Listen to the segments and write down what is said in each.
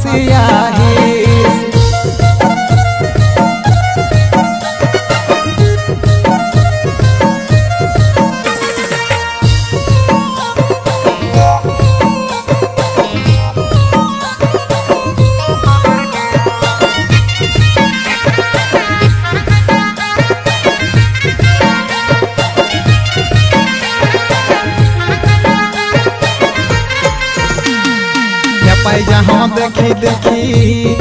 फांसी आही। पाई जहाँ देखी देखी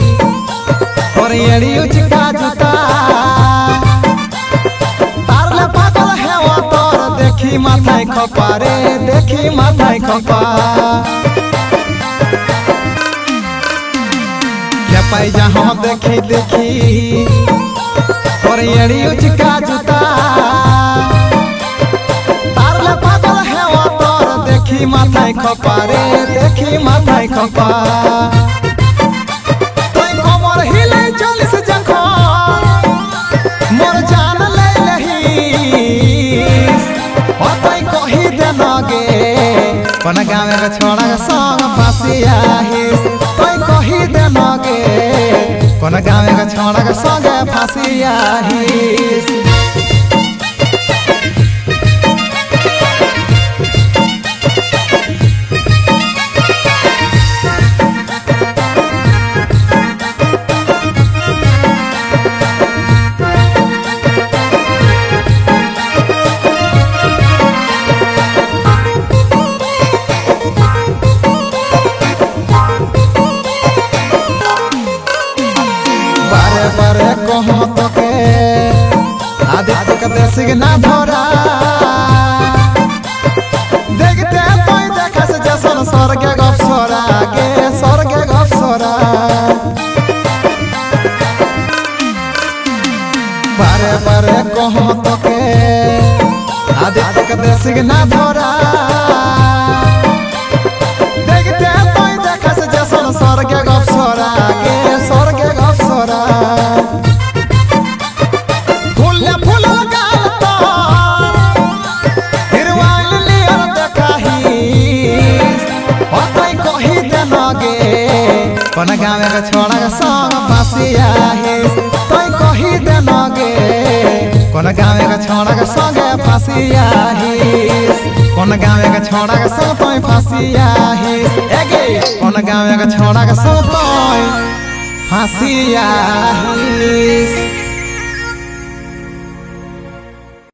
और एड़ी उचका जूता तारले पागल है वो तोर देखी माथाय खपा रे देखी माथाय खपा। क्या पाई जहाँ देखी देखी और एड़ी उचका जूता तारले पागल है वो तोर देखी माथाय खपा रे देखी माथाय खपा। तोय कमर हिले 40 जखन मोर जान ले लही ओ तोय कही दे नगे कोन गाँव के छोड़ा के संग फांसी आही। तोय कही दे नगे कोन गाँव के छोड़ा के संग फांसी आही। बारे कहो तो के आदित्य का देसी ना धोरा देखते तो देखा से जसन स्वर्ग गपसोरा के स्वर्ग गपसोरा। बारे बारे कहो तो के आदित्य का देसी ना धोरा देखते तो देखा से जसन स्वर्ग गपसोरा के स्वर्ग गपसोरा। कोन गाँव के छोड़ा के संग फांसी आही। तोय कही दे नगे कोन गाँव के छोड़ा के संग फांसी आही। कोन गाँव के छोड़ा के संग तोय फांसी आही। एगे कोन गाँव के छोड़ा के संग तोय फांसी आही।